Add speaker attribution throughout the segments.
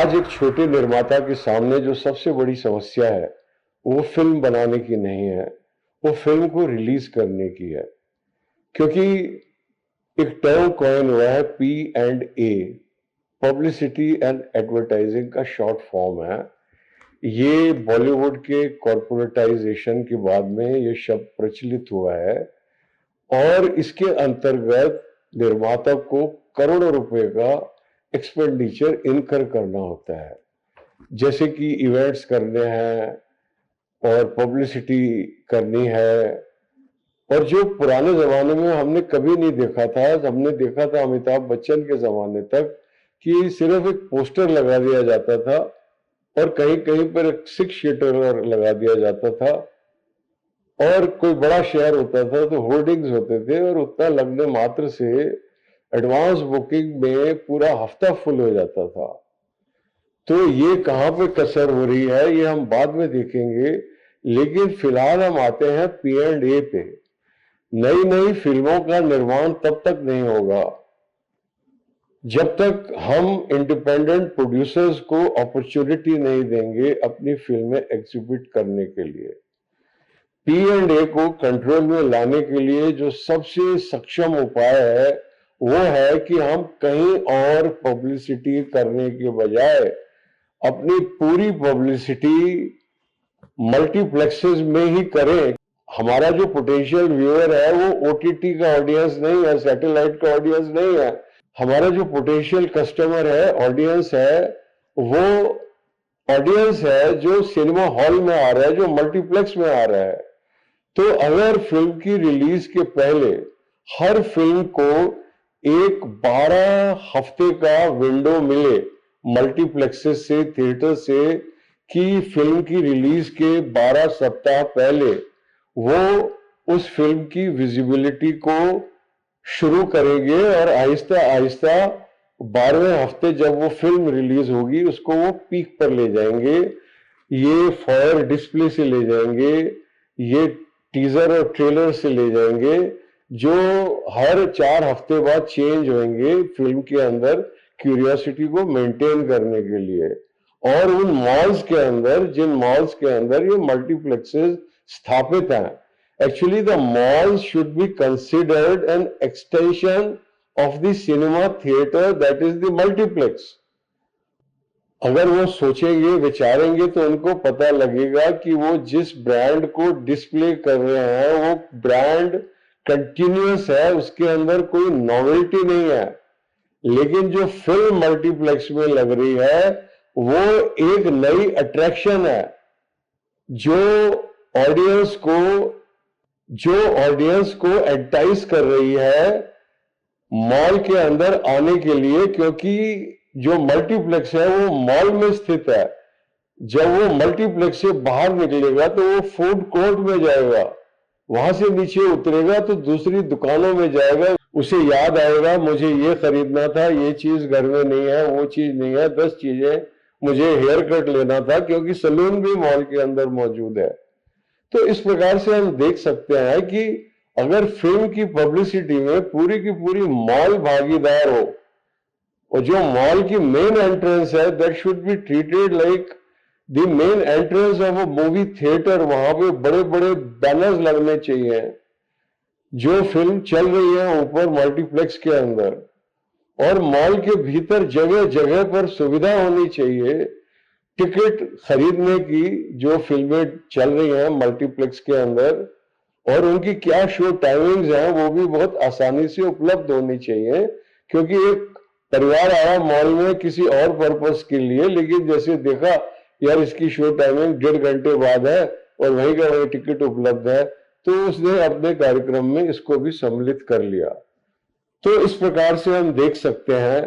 Speaker 1: आज एक छोटे निर्माता के सामने जो सबसे बड़ी समस्या है वो फिल्म बनाने की नहीं है, वो फिल्म को रिलीज करने की है। क्योंकि एक टर्म कॉइन हुआ है P&A, पब्लिसिटी एंड एडवर्टाइजिंग का शॉर्ट फॉर्म है। ये बॉलीवुड के कॉर्पोरेटाइजेशन के बाद में ये शब्द प्रचलित हुआ है और इसके अंतर्गत निर्माता को करोड़ों रुपए का एक्सपेंडिचर इनकर करना होता है, जैसे कि इवेंट्स करने हैं और पब्लिसिटी करनी है। और जो पुराने जमाने में हमने कभी नहीं देखा था, हमने देखा था अमिताभ बच्चन के जमाने तक कि सिर्फ एक पोस्टर लगा दिया जाता था और कहीं कहीं पर एक 6 सीटर लगा दिया जाता था और कोई बड़ा शहर होता था तो होर्डिंग्स होते थे और उतना लगने मात्र से एडवांस बुकिंग में पूरा हफ्ता फुल हो जाता था। तो ये कहाँ पे कसर हो रही है ये हम बाद में देखेंगे, लेकिन फिलहाल हम आते हैं P&A पे। नई नई फिल्मों का निर्माण तब तक नहीं होगा जब तक हम इंडिपेंडेंट प्रोड्यूसर्स को अपॉर्चुनिटी नहीं देंगे अपनी फिल्में एग्जिबिट करने के लिए। P&A को कंट्रोल में लाने के लिए जो सबसे सक्षम उपाय है वो है कि हम कहीं और पब्लिसिटी करने के बजाय अपनी पूरी पब्लिसिटी मल्टीप्लेक्सेस में ही करें। हमारा जो पोटेंशियल व्यूअर है वो OTT का ऑडियंस नहीं है, सैटेलाइट का ऑडियंस नहीं है। हमारा जो पोटेंशियल कस्टमर है, ऑडियंस है, वो ऑडियंस है जो सिनेमा हॉल में आ रहा है, जो मल्टीप्लेक्स में आ रहा है। तो अगर फिल्म की रिलीज के पहले हर फिल्म को एक 12 हफ्ते का विंडो मिले मल्टीप्लेक्सेस से, थिएटर से, कि फिल्म की रिलीज के 12 सप्ताह पहले वो उस फिल्म की विजिबिलिटी को शुरू करेंगे और आहिस्ता आहिस्ता 12वें हफ्ते जब वो फिल्म रिलीज होगी उसको वो पीक पर ले जाएंगे। ये फॉयर डिस्प्ले से ले जाएंगे, ये टीजर और ट्रेलर से ले जाएंगे, जो हर 4 हफ्ते बाद चेंज होंगे फिल्म के अंदर क्यूरियोसिटी को मेंटेन करने के लिए। और उन मॉल्स के अंदर, जिन मॉल्स के अंदर ये मल्टीप्लेक्सेस स्थापित हैं, actually the malls should be considered an extension of the cinema theatre, that is the multiplex. अगर वो सोचेंगे, विचारेंगे तो उनको पता लगेगा कि वो जिस ब्रांड को डिस्प्ले कर रहे हैं वो ब्रांड कंटिन्यूअस है, उसके अंदर कोई नॉवेल्टी नहीं है। लेकिन जो फिल्म मल्टीप्लेक्स में लग रही है वो एक नई अट्रैक्शन है जो ऑडियंस को एंटाइज कर रही है मॉल के अंदर आने के लिए, क्योंकि जो मल्टीप्लेक्स है वो मॉल में स्थित है। जब वो मल्टीप्लेक्स से बाहर निकलेगा तो वो फूड कोर्ट में जाएगा, वहां से नीचे उतरेगा तो दूसरी दुकानों में जाएगा, उसे याद आएगा मुझे ये खरीदना था, ये चीज घर में नहीं है, वो चीज नहीं है, 10 चीजें, मुझे हेयर कट लेना था, क्योंकि सलून भी मॉल के अंदर मौजूद है। तो इस प्रकार से हम देख सकते हैं कि अगर फिल्म की पब्लिसिटी में पूरी की पूरी मॉल भागीदार हो और जो मॉल की मेन एंट्रेंस है that should be treated like the main entrance of a movie theatre, वहां पे बड़े बड़े बैनर्स लगने चाहिए जो फिल्म चल रही है ऊपर मल्टीप्लेक्स के अंदर, और मॉल के भीतर जगह जगह पर सुविधा होनी चाहिए टिकट खरीदने की जो फिल्में चल रही हैं मल्टीप्लेक्स के अंदर, और उनकी क्या शो टाइमिंग्स हैं वो भी बहुत आसानी से उपलब्ध होनी चाहिए। क्योंकि एक परिवार आया मॉल में किसी और पर्पस के लिए, लेकिन जैसे देखा यार इसकी शो टाइमिंग 1.5 घंटे बाद है और वहीं का वहीं टिकट उपलब्ध है, तो उसने अपने कार्यक्रम में इसको भी सम्मिलित कर लिया। तो इस प्रकार से हम देख सकते हैं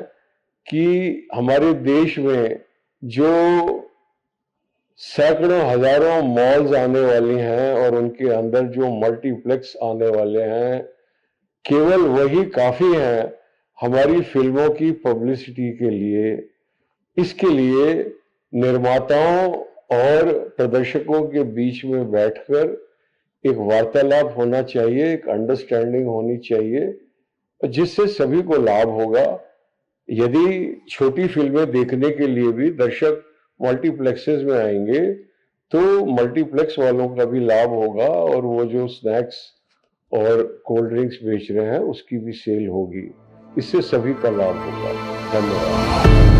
Speaker 1: कि हमारे देश में जो सैकड़ों हजारों मॉल्स आने वाली हैं और उनके अंदर जो मल्टीप्लेक्स आने वाले हैं, केवल वही काफी हैं हमारी फिल्मों की पब्लिसिटी के लिए। इसके लिए निर्माताओं और प्रदर्शकों के बीच में बैठकर एक वार्तालाप होना चाहिए, एक अंडरस्टैंडिंग होनी चाहिए, जिससे सभी को लाभ होगा। यदि छोटी फिल्में देखने के लिए भी दर्शक मल्टीप्लेक्सेस में आएंगे तो मल्टीप्लेक्स वालों का भी लाभ होगा और वो जो स्नैक्स और कोल्ड ड्रिंक्स बेच रहे हैं उसकी भी सेल होगी। इससे सभी का लाभ होगा। धन्यवाद।